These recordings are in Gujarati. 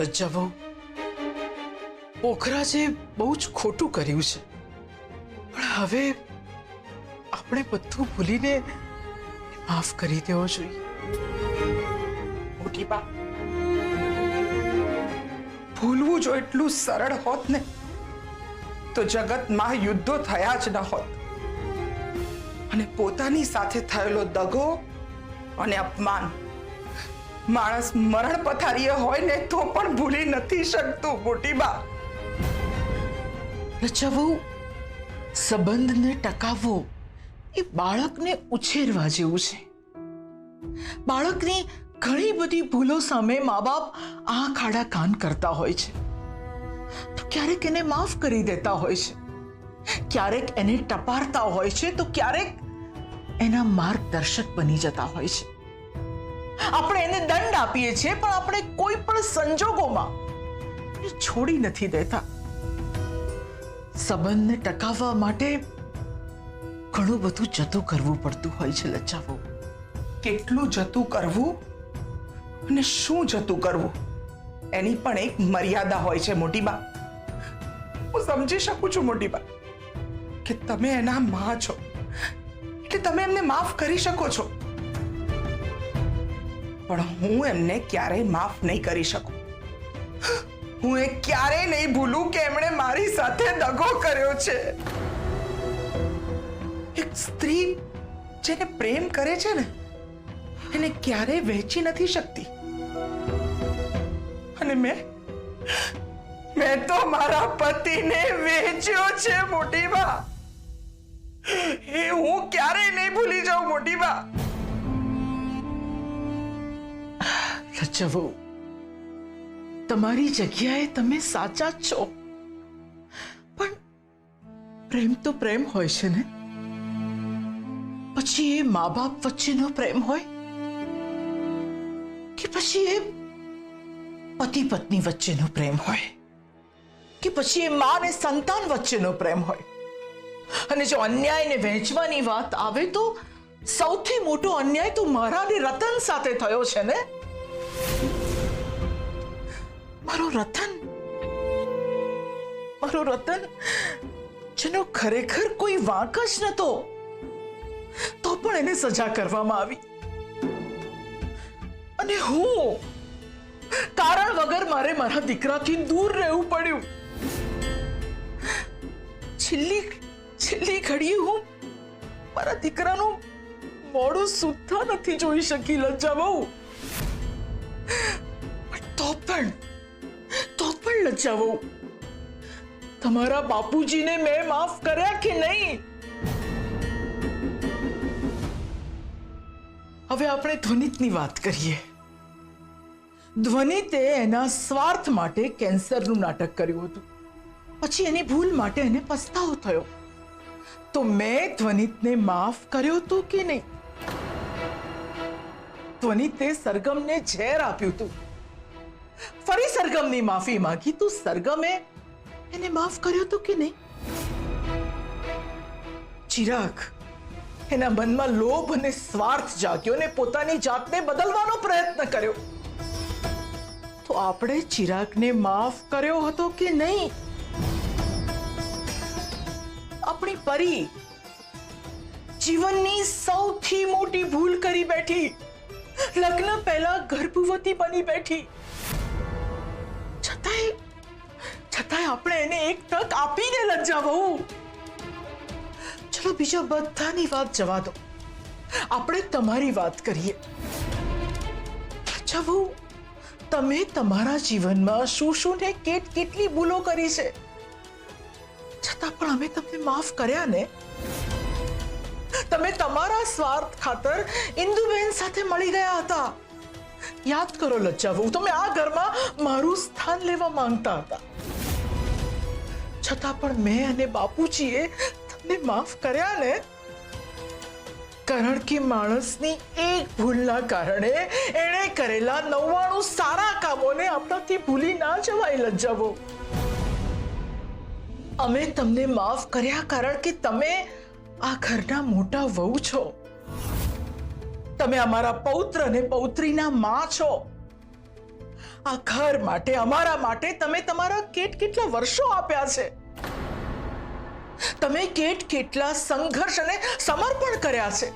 લજ્જા બહુ, પોખરાજે બહુ જ ખોટું કર્યું છે, પણ હવે આપણે બધું ભૂલીને માફ કરી દેવો જોઈએ. મોટી બા, ભૂલવું જો એટલું સરળ હોત ને તો જગતમાં યુદ્ધો થયા જ ન હોત, અને પોતાની સાથે થયેલો દગો અને અપમાન માણસ મરણ પથારીએ હોય ને તો પણ ભૂલી નથી શકતું. મોટી બા, લજ્જા બહુ, સંબંધને ટકાવવો એ બાળકને ઉછેરવા જેવું છે. બાળકની ઘણી બધી ભૂલો સામે મા બાપ આંખ આડા કાન કરતા હોય છે, તો ક્યારેક એને માફ કરી દેતા હોય છે, ક્યારેક એને ટપારતા હોય છે, તો ક્યારેક એના માર્ગદર્શક બની જતા હોય છે. આપણે એને દંડ આપીએ છીએ, પણ આપણે કોઈ પણ સંજોગોમાં એને છોડી નથી દેતા. સંબંધને ટકાવવા માટે ઘણું બધું જતું કરવું પડતું હોય છે લજ્જા બહુ. કેટલું જતું કરવું અને શું જતું કરવું એની પણ એક મર્યાદા હોય છે. મોટી બા, હું સમજી શકું છું મોટી બા કે તમે એના માં છો, એટલે તમે એમને માફ કરી શકો છો, પણ હું એમને ક્યારેય માફ નહીં કરી શકું. હું એ ક્યારેય નહીં ભૂલું કે એમણે મારી સાથે દગો કર્યો છે. એક સ્ત્રી જેને પ્રેમ કરે છે ને એને ક્યારેય વહેંચી નથી શકતી, અને મેં તો મારા પતિને વહેંચ્યો છે. મોટી બા, એ હું ક્યારેય નહીં ભૂલી જાઉં. મોટી બા, લજ્જા બહુ, તમારી જગ્યાએ તમે સાચા જ છો, પણ પ્રેમ તો પ્રેમ હોય છે ને. પછી એ મા બાપ વચ્ચેનો પ્રેમ હોય કે પછી એ પતિ પત્ની વચ્ચેનો પ્રેમ હોય કે પછી એ મા ને સંતાન વચ્ચેનો પ્રેમ હોય. અને જો અન્યાયને વહેંચવાની વાત આવે તો સૌથી મોટો અન્યાય તો મારા ને રતન સાથે થયો છે ને. મારો રતન જેનો ખરેખર કોઈ વાંક જ નતો, તો પણ એને સજા કરવામાં આવી, અને હું કારણ વગર મારે મારા દીકરાથી દૂર રહેવું પડ્યું. છેલ્લી ઘડીએ હું મારા દીકરાનું મોઢું સુદ્ધા નથી જોઈ શકી લજ્જા બહુ. તો પણ લજ્જા બહુ, તમારા બાપુજીને મેં માફ કર્યા કે નહીં? હવે આપણે ધ્વનિતની વાત કરીએ. ધ્વનિતે એના સ્વાર્થ માટે કેન્સરનું નાટક કર્યું હતું, પછી એની ભૂલ માટે એને પસ્તાવો થયો, તો મેં ધ્વનિતને માફ કર્યો હતો કે નહીં? ધ્વનિતે સરગમને ઝેર આપ્યું હતું, ફરી સરગમની માફી માંગી, તો સરગમે એને માફ કર્યો હતો કે નહીં? ચિરાગ, એના મનમાં લોભ અને સ્વાર્થ જાગ્યો ને પોતાની જાતને બદલવાનો પ્રયત્ન કર્યો, તો આપણે ચિરાગને માફ કર્યો હતો કે નહીં? આપણી પરી જીવનની સૌથી મોટી ભૂલ કરી બેઠી, લગ્ન પહેલા ગર્ભવતી બની બેઠી, છતાંય આપણે એને એક તક આપીને લજ્જા બહુ. ચલો બીજા બધાની વાત જવા દો, આપણે તમારી વાત કરીએ. લજ્જા બહુ, તમે તમારા જીવનમાં શું ને કેટલી ભૂલો કરી છે, છતાં પણ અમે તમને માફ કર્યા ને. તમે તમારા સ્વાર્થ ખાતર ઇન્દુબેન સાથે મળી ગયા હતા. યાદ કરો લજ્જા બહુ, તમે આ ઘરમાં મારું સ્થાન લેવા માંગતા હતા, છતાં પણ મેં અને બાપુજીએ તમને માફ કર્યા ને. કારણ કે માણસની એક ભૂલના કારણે એણે કરેલા 99 સારા કામોને આપણાથી ભૂલી ના જવાય લજ્જા બહુ. અમે તમને માફ કર્યા કારણ કે તમે આ ઘરના મોટા વહુ છો, તમે અમારા પૌત્ર અને પૌત્રીના માં છો, આ ઘર માટે, અમારા માટે તમે તમારા કેટલા વર્ષો આપ્યા છે. તમે કેટલા સંઘર્ષ અને સમર્પણ કર્યા છે.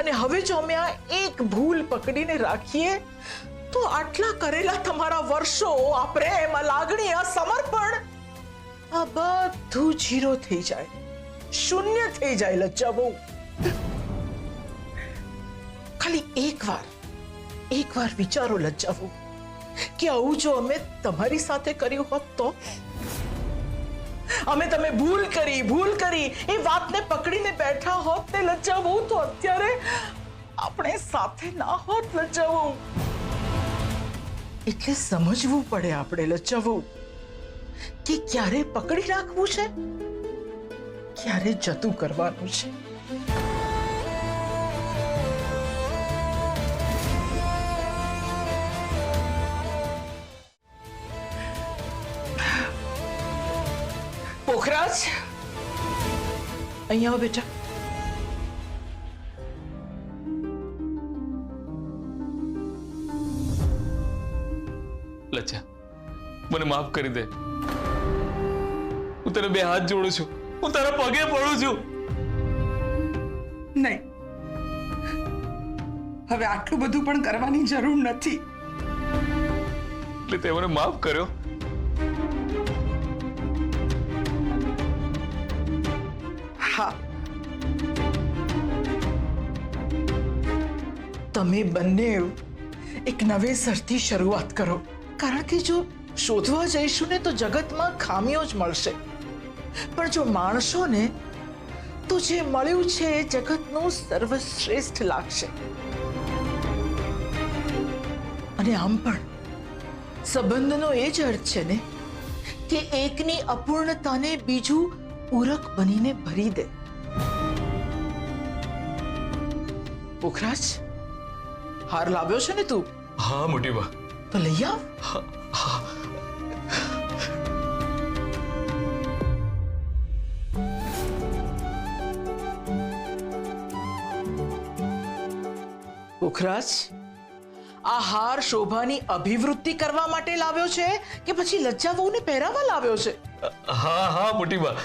અને હવે જો અમે આ એક ભૂલ પકડીને રાખીએ તો આટલા કરેલા તમારા વર્ષો, આ પ્રેમ, આ લાગણી, આ સમર્પણ, આ બધું ઝીરો થઈ જાય, શૂન્ય થઈ જાય. લજ્જા બહુ. ખાલી એકવાર વિચારો લજ્જા બહુ, કે આવું જો અમે તમારી સાથે કર્યું હોત તો? અમે તમે ભૂલ કરી એ વાતને પકડીને બેઠા હોત ને લજ્જા બહુ, તો અત્યારે આપણે સાથે ના હોત લજ્જા બહુ. એટલે સમજવું પડે આપણે લજ્જા બહુ, કે ક્યારે પકડી રાખવું છે, ક્યારે જતું કરવાનું છે. પોખરાજ, અહીંયા આવો બેટા. લચ્છા, મને માફ કરી દે. હું તને બે હાથ જોડું છું, હું તારા પગે પડું છું. નહીં, હવે આટલું બધું પણ કરવાની જરૂર નથી. એટલે તે મને માફ કર્યો. હા, તમે બંને એક નવેસરથી શરૂઆત કરો. કારણ કે જો શોધવા જઈશું ને તો જગતમાં ખામીઓ જ મળશે, પણ જો માણસો ને તો જે મળ્યું છે એ જગતનું સર્વશ્રેષ્ઠ લાગશે. અને આમ પણ સંબંધનો એ જ અર્થ છે ને કે એકની અપૂર્ણતાને બીજું પૂરક બનીને ભરી દે. પોખરાજ, હાર લાવ્યો છે ને તું? હા મોટી બા. તો લઈ આવ. પોખરાજ, આ હાર શોભાની અભિવૃદ્ધિ કરવા માટે લાવ્યો છે કે પછી લજ્જા વહુને પહેરાવા લાવ્યો છે? હા હા મોટી બા.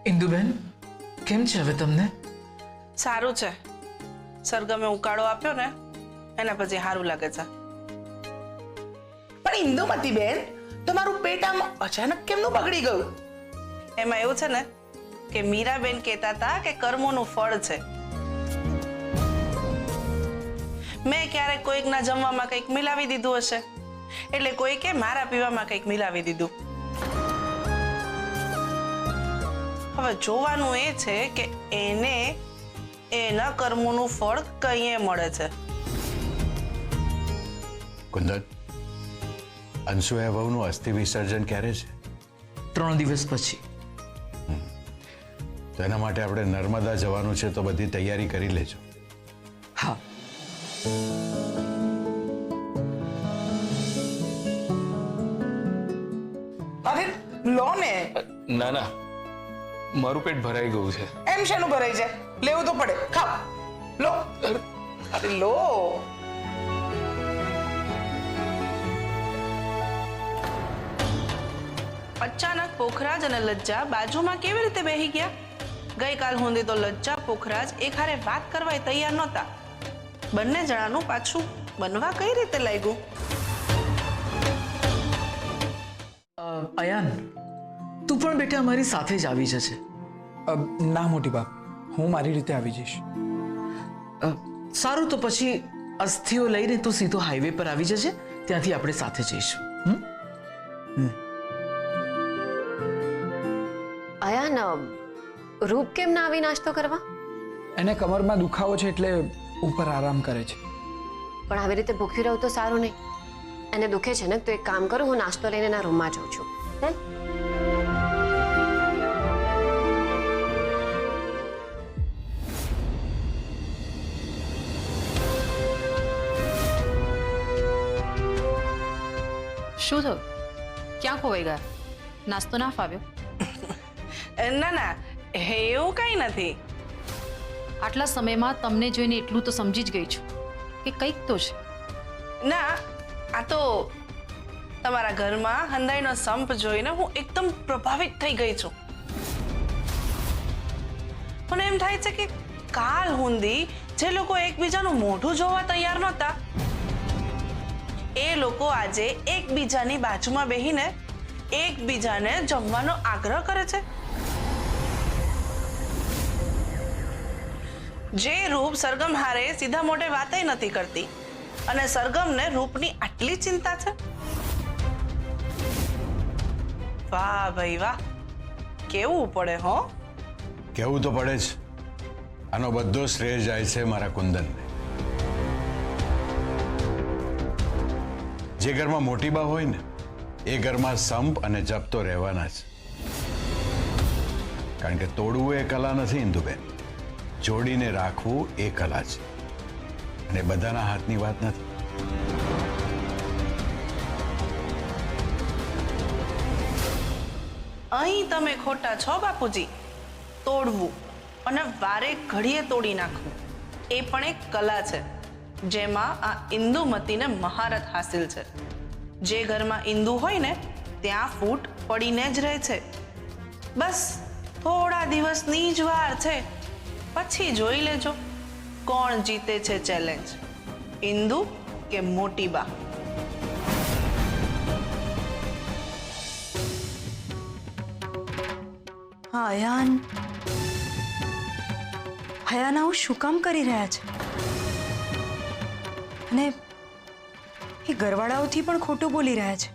ઇન્દુબેન, કેમ છે હવે તમને? સારું છે. સરગમે ઉકાળો આપ્યો ને એના પછી સારું લાગે છે. પણ ઇન્દુમતી બેન, તમારું પેટ આમ અચાનક કેમનું બગડી ગયું? એમાં એવું છે ને કે મીરાબેન કહેતા હતા કે કર્મોનું ફળ છે. મેં ક્યારેક કોઈકના જમવામાં કંઈક મિલાવી દીધું હશે, એટલે કોઈકે મારા પીવામાં કંઈક મિલાવી દીધું. હવે જોવાનું એ છે કે એને એના કર્મોનું ફળ કઈએ મળે છે. કુંદન, અંશુએ વહુનું અસ્થિ વિસર્જન ક્યારે છે? 3 દિવસ પછી. તો એના માટે આપણે નર્મદા જવાનું છે, તો બધી તૈયારી કરી લેજો. હા. અરે લો ને. ના ના, મારું પેટ ભરાઈ ગયું છે. એમ શેનું ભરાઈ જાય? લેવું તો પડે. ખાઓ, લો. અરે લો. અચાનક પોખરાજ અને લજ્જા બાજુમાં કેવી રીતે બેહી ગયા? ગઈકાલ સુધી તો લજ્જા પોખરાજ એક હારે વાત કરવા તૈયાર નહોતા. બંને જણાનું પાછું બનવા કઈ રીતે લાગ્યું? અયાન, તું પણ બેટા અમારી સાથે જ આવી જશે. ના મોટી બાપ, હું મારી રીતે આવી જઈશ. સારું તો પછી અસ્થિઓ લઈને તું સીધો હાઈવે પર આવી જજે, ત્યાંથી આપણે સાથે જઈશું. અયાન, રૂપ કેમ ના આવી નાસ્તો કરવા? એને કમરમાં દુખાવો છે એટલે ઉપર આરામ કરે છે. પણ આવી રીતે ભૂખ્યું રહું તો સારું નહીં. એને દુખે છે ને, તો એક કામ કરું, હું નાસ્તો લઈને એના રૂમમાં જાઉં છું. હે? શું થયું? ક્યાં ખોવાઈ ગયા? નાસ્તો ના ફાવ્યો? ના ના, એવું કંઈ નથી. આટલા સમયમાં તમને જોઈને એટલું તો સમજી જ ગઈ છું કે કંઈક તો છે. ના, આ તો તમારા ઘરમાં હંધાઈનો સંપ જોઈને હું એકદમ પ્રભાવિત થઈ ગઈ છું. મને એમ થાય છે કે કાલ હુંદી જે લોકો એકબીજાનું મોઢું જોવા તૈયાર નહોતા, એ લોકો આજે એકબીજાની બાજુમાં બેહીને એકબીજાને જમવાનો આગ્રહ કરે છે. જે રૂપ સરગમ હારે સીધા મોઢે વાતય નથી કરતી અને સરગમને રૂપની આટલી ચિંતા છે. વાહ ભાઈ વાહ, કેવું પડે હો. કહેવું તો પડે જ. આનો બધો શ્રેય જાય છે મારા કુંદનને. જે ઘરમાં મોટી બા હોય ને, એ ઘરમાં સંપ અને જપ તો રહેવાના જ. કારણ કે તોડવું એ કલા નથી ઇન્દુબેન, જોડીને રાખવું એ કલા છે, અને બધાના હાથની વાત નથી. અહીં તમે ખોટા છો બાપુજી. તોડવું અને વારે ઘડીએ તોડી નાખવું એ પણ એક કલા છે, જેમાં આ ઇન્દુમતીને મહારત હાસિલ છે. જે ઘરમાં ઇન્દુ હોય ને, ત્યાં ફૂટ પડીને જ રહે છે. બસ થોડા દિવસની જ વાર છે, પછી જોઈ લેજો કોણ જીતે છે ચેલેન્જ, ઇન્દુ કે મોટી બા. હા અયાન, હયાન આવું શું કામ કરી રહ્યા છે? અને એ ઘરવાળાઓથી પણ ખોટું બોલી રહ્યા છે.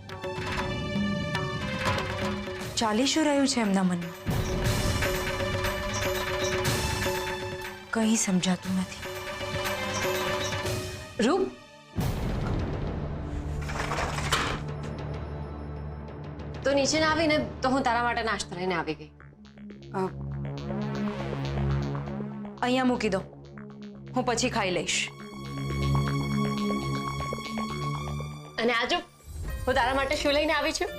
ચાલી શું રહ્યું છે એમના મનમાં? કંઈ સમજાતું નથી. રૂપ, તો નીચે ના આવીને તો હું તારા માટે નાસ્તો લઈને આવી ગઈ. અહીંયા મૂકી દો, હું પછી ખાઈ લઈશ. અને આજો, હું તારા માટે શું લઈને આવી છું?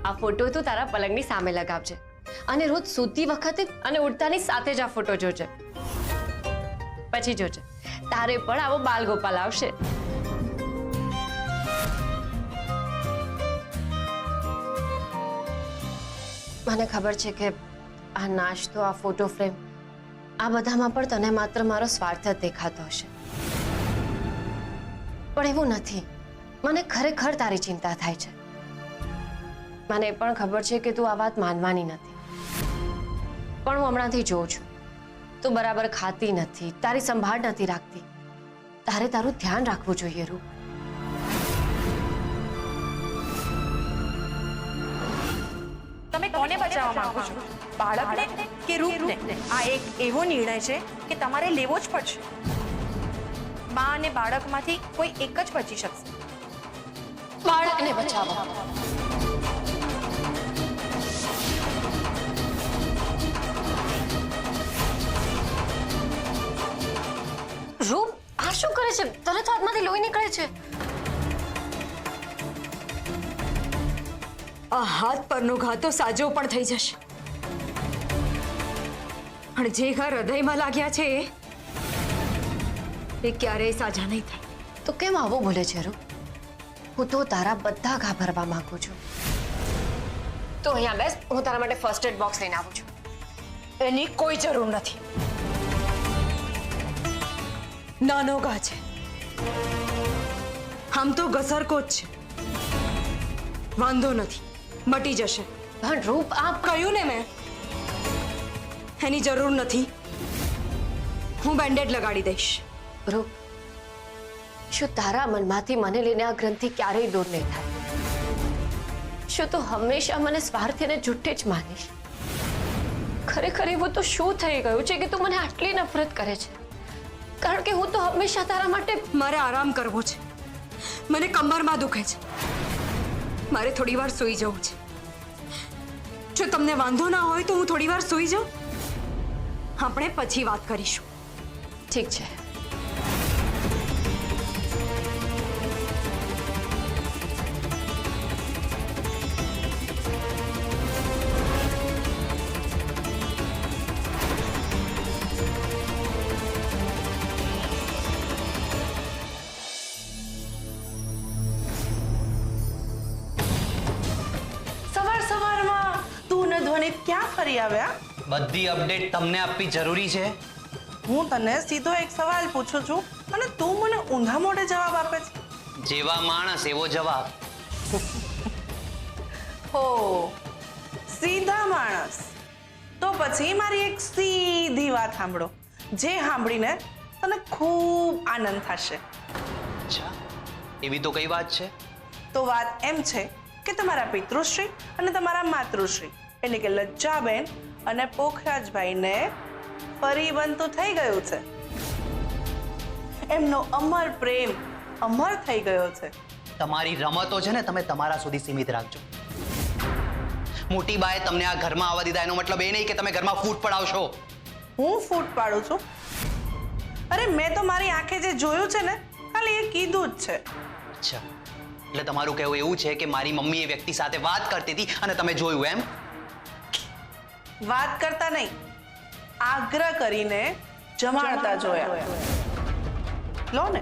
આ ફોટો તું તારા પલંગની સામે લગાવજે, અને રોજ સૂતી વખતે અને ઉઠતાની સાથે જ આ ફોટો જોજે. પછી જોજે તારે પણ આવો બાલ ગોપાલ આવશે. મને ખબર છે કે આ નાસ્તો, આ ફોટો ફ્રેમ, આ બધામાં પણ તને માત્ર મારો સ્વાર્થ જ દેખાતો હશે, પણ એવું નથી. મને ખરેખર તારી ચિંતા થાય છે. મને એ પણ ખબર છે કે તું આ વાત માનવાની નથી, પણ હું હમણાંથી જોઉં છું તું બરાબર ખાતી નથી, તારી સંભાળ નથી રાખતી. તારે તારું ધ્યાન રાખવું જોઈએ રૂપ. તમે કોને બચાવવા માંગો છો, બાળકને કે રૂપને? આ એક એવો નિર્ણય છે કે તમારે લેવો જ પડશે. બા અને બાળકમાંથી કોઈ એક જ બચી શકશે. બાળકને બચાવો. રૂપ, આ શું કરે છે? તરત હાથમાંથી લોહી નીકળે છે. આ હાથ પરનો ઘા તો સાજો પણ થઈ જશે, પણ જે ઘા હૃદયમાં લાગ્યા છે એ ક્યારેય સાજા નહીં થાય. તો કેમ આવો બોલે છે રૂપ? હું તો તારા બધા ઘા ભરવા માંગુ છું. તો અહીંયા બેસ, હું તારા માટે ફર્સ્ટ એડ બોક્સ લઈને આવું છું. એની કોઈ જરૂર નથી. નાનો ઘા છે, આમ તો ઘસરકો જ છે. વાંધો નથી, મટી જશે. પણ રૂપ, આ કહ્યું ને મેં, એની જરૂર નથી. હું બેન્ડેડ લગાડી દઈશ. રૂપ, શું તારા મનમાંથી મને લઈને આ ગ્રંથિ ક્યારેય દૂર નહીં થાય? શું તું હંમેશા મને સ્વાર્થી અને જુઠ્ઠી જ માનીશ? ખરેખર એવું તો શું થઈ ગયું છે કે તું મને આટલી નફરત કરે છે? કારણ કે હું તો હંમેશા તારા માટે મારે આરામ કરવો છે. મને કમરમાં દુખે છે. મારે થોડી વાર સૂઈ જવું છે. જો તમને વાંધો ના હોય તો હું થોડી વાર સૂઈ જાઉં. આપણે પછી વાત કરીશું. ઠીક છે. સવારમાં તું ને ધ્વનિ ક્યાં ફરી આવ્યા? બધી અપડેટ તમને આપવી જરૂરી છે. હું તને સીધો એક સવાલ પૂછું છું અને તું મને ઊંધા મોઢે જવાબ આપે છે. જેવા માણસ એવો જવાબ. હો, સીધા માણસ. તો પછી મારી એક સીધી વાત સાંભળો, જે સાંભળીને તને ખૂબ આનંદ થશે. અચ્છા, એવી તો કઈ વાત છે? તો વાત એમ છે કે તમારા પિતૃશ્રી અને તમારા માતૃશ્રી એટલે કે લજ્જાબેન અને પોખરાજભાઈને ફરી બનતું થઈ ગયું છે. એમનો અમર પ્રેમ અમર થઈ ગયો છે. તમારી રમતો છે ને તમે તમારા સુધી સીમિત રાખજો. મોટી બાએ તમને આ ઘરમાં આવવા દીધા એનો મતલબ એ નહીં કે તમે ઘરમાં ફૂટ પડાવશો. હું ફૂટ પાડું છું? અરે મેં તો મારી આંખે જે જોયું છે ને ખાલી એ કીધું જ છે. અચ્છા, એટલે તમારું કહેવું એવું છે કે મારી મમ્મી એ વ્યક્તિ સાથે વાત કરતી હતી અને તમે જોયું એમ? વાત કરતા નહીં, આગ્રહ કરીને જમાડતા જોયા. લો ને,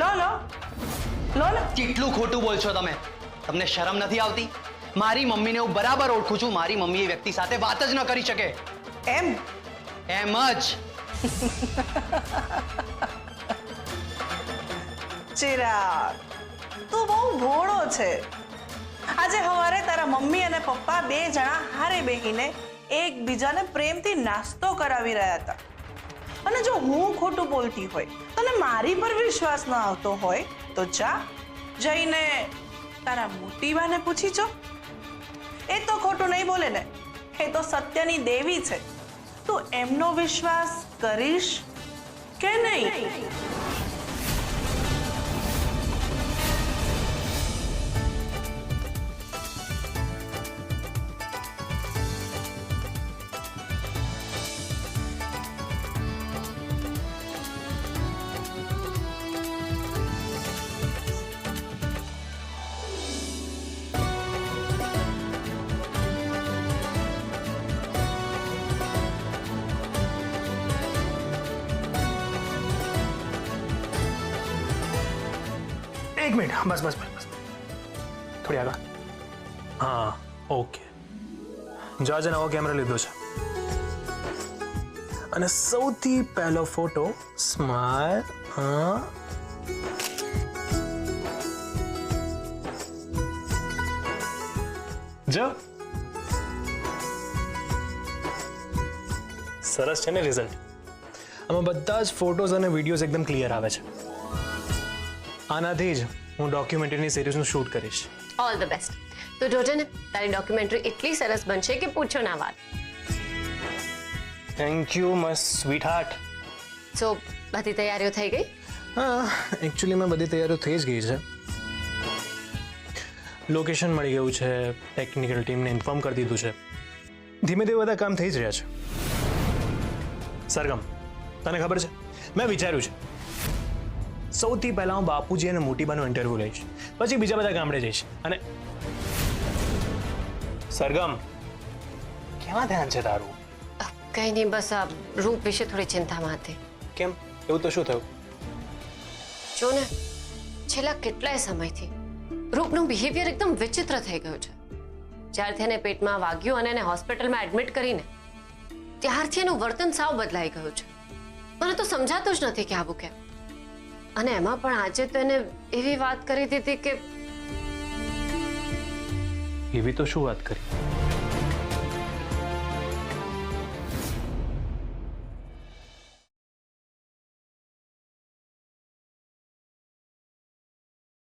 લો લો લો ને. કેટલું ખોટું બોલશો તમે? તમને શરમ નથી આવતી? મારી મમ્મીને હું બરાબર ઓળખું છું. મારી મમ્મી એ વ્યક્તિ સાથે વાત જ ન કરી શકે. એમ એમ જ. ચિરાગ, તું બહુ ભોળો છે. આજે સવારે તારા મમ્મી અને પપ્પા બે જણા હારે બેહીને એકબીજાને પ્રેમથી નાસ્તો કરાવી રહ્યા હતા. અને જો હું ખોટું બોલતી હોય, તને મારી પર વિશ્વાસ ન આવતો હોય તો જા જઈને તારા મોટી બાને પૂછી જો. એ તો ખોટું નહીં બોલે ને, એ તો સત્યની દેવી છે. તું એમનો વિશ્વાસ કરીશ કે નહીં? એક મિનિટ, બસ બસ બસ બસ થોડી આગળ. હા, ઓકે. જો આજે નવો કેમેરા લીધો છે અને સૌથી પહેલો ફોટો સ્માઈલ. હા, જો સરસ છે ને રિઝલ્ટ? આમાં બધા જ ફોટોઝ અને વિડીયોઝ એકદમ ક્લિયર આવે છે. આનાથી જ હું ડોક્યુમેન્ટરીની સિરીઝનું શૂટ કરીશ. All the best. તો જોજે ને, તારી ડોક્યુમેન્ટરી એટલી સરસ બનશે કે પૂછો ના વાત. Thank you my sweetheart. So બધી તૈયારીઓ થઈ ગઈ? હા, એકચ્યુઅલીમાં બધી તૈયારીઓ થઈ જ ગઈ છે. લોકેશન મળી ગયું છે, ટેકનિકલ ટીમને ઇન્ફોર્મ કરી દીધું છે. ધીમે ધીમે બધા કામ થઈ જ રહ્યા છે. સરગમ, તને ખબર છે મેં વિચાર્યું છે સૌથી પહેલા હું બાપુજી અને મોટીબાનો ઇન્ટરવ્યુ લઈશ, પછી બીજા બધા ગામડે જઈશ. અને સરગમ, કેમાં ધ્યાન છે તારું? કંઈ નહીં, બસ આ રૂપ વિશે થોડી ચિંતામાં હતી. કેમ, એવું તો શું થયું? જો ને, છેલ્લા કેટલાય સમયથી રૂપનું બિહેવિયર એકદમ વિચિત્ર થઈ ગયું છે. જ્યારથી એને પેટમાં વાગ્યું અને એને હોસ્પિટલમાં એડમિટ કરીને ત્યારથી એનું વર્તન સાવ બદલાઈ ગયું છે. મને તો સમજાતું જ નથી કે આવું કેમ. અને એમાં પણ આજે તો એને એવી વાત કરી દીધી કે... એવી તો શું વાત કરી?